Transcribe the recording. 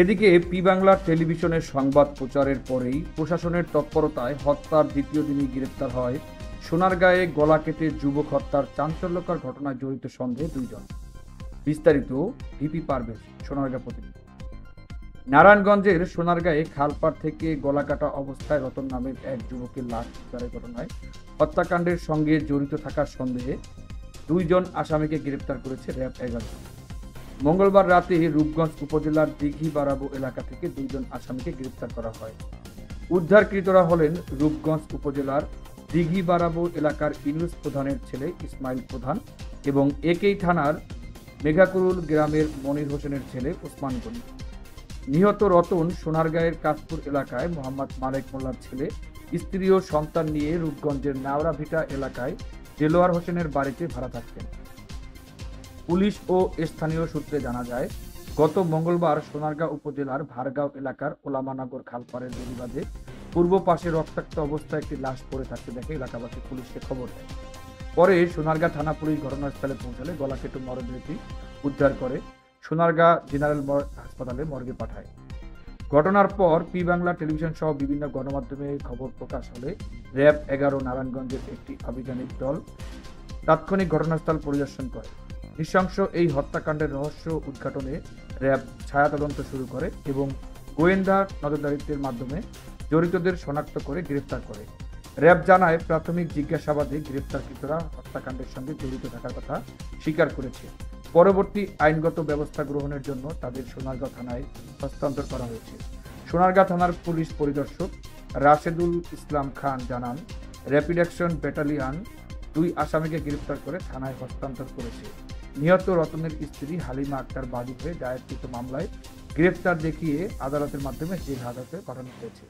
এদিকে পি বাংলা টেলিভিশনের সংবাদ প্রচারের পরেই প্রশাসনের তৎপরতায় হত্যার দ্বিতীয় দিনই গ্রেপ্তার হয় সোনারগাঁয়ে গলা কেটে যুবক হত্যার চাঞ্চল্যকর ঘটনায় জড়িত সন্দেহে দুইজন। বিস্তারিত ভিপি পারভেজ, সোনারগাঁ প্রতিনিধি। নারায়ণগঞ্জের সোনারগাঁয়ে খালপাড় থেকে গলা কাটা অবস্থায় রতন নামের এক যুবকের লাশ উদ্ধারের ঘটনায় হত্যাকাণ্ডের সঙ্গে জড়িত থাকার সন্দেহে দুইজন আসামিকে গ্রেপ্তার করেছে র্যাব 11। মঙ্গলবার রাতে রূপগঞ্জ উপজেলার দিঘি বারাবো এলাকা থেকে দুইজন আসামিকে গ্রেপ্তার করা হয়। উদ্ধারকৃতরা হলেন রূপগঞ্জ উপজেলার দিঘি বারাবো এলাকার ইউনুস প্রধানের ছেলে ইসমাইল প্রধান এবং একই থানার মেঘাকুরুল গ্রামের মনির হোসেনের ছেলে ওসমান গনি। নিহত রতন সোনারগাঁয়ের কাশপুর এলাকায় মোহাম্মদ মালেক মোল্লার ছেলে, স্ত্রী ও সন্তান নিয়ে রূপগঞ্জের নাওরাভিটা এলাকায় দেলোয়ার হোসেনের বাড়িতে ভাড়া থাকতেন। পুলিশ ও স্থানীয় সূত্রে জানা যায়, গত মঙ্গলবার সোনারগাঁও উপজেলার ভারগাঁও এলাকার ওলামানগর খালপাড়ের বেড়িবাঁধে পূর্ব পাশে রক্তাক্ত অবস্থায় একটি লাশ পড়ে থাকতে দেখে এলাকাবাসী পুলিশকে খবর দেয়। পরে সোনারগাঁ থানা পুলিশ ঘটনাস্থলে পৌঁছালে গলাকেটে মরদেহটি উদ্ধার করে সোনারগাঁ জেনারেল হাসপাতালে মর্গে পাঠায়। ঘটনার পর পি বাংলা টেলিভিশন সহ বিভিন্ন গণমাধ্যমে খবর প্রকাশ হলে র্যাব 11 নারায়ণগঞ্জের একটি আভিযানিক দল তাৎক্ষণিক ঘটনাস্থল পরিদর্শন করে। নৃশংস এই হত্যাকাণ্ডের রহস্য উদ্ঘাটনে র্যাব ছায়া তদন্ত শুরু করে এবং গোয়েন্দা নজরদারিত্বের মাধ্যমে জড়িতদের শনাক্ত করে গ্রেপ্তার করে। র্যাব জানায়, প্রাথমিক জিজ্ঞাসাবাদে গ্রেপ্তারকৃতরা হত্যাকাণ্ডের সঙ্গে জড়িত থাকার কথা স্বীকার করেছে। পরবর্তী আইনগত ব্যবস্থা গ্রহণের জন্য তাদের সোনারগাঁও থানায় হস্তান্তর করা হয়েছে। সোনারগাঁ থানার পুলিশ পরিদর্শক রাশেদুল ইসলাম খান জানান, র্যাপিড অ্যাকশন ব্যাটালিয়ন 2 আসামিকে গ্রেপ্তার করে থানায় হস্তান্তর করেছে। নিহত রতনের স্ত্রী হালিমা আক্তার বাদী হয়ে দায়েরকৃত মামলায় গ্রেপ্তার দেখিয়ে আদালতের মাধ্যমে জেল হাজতে পাঠানো হয়েছে।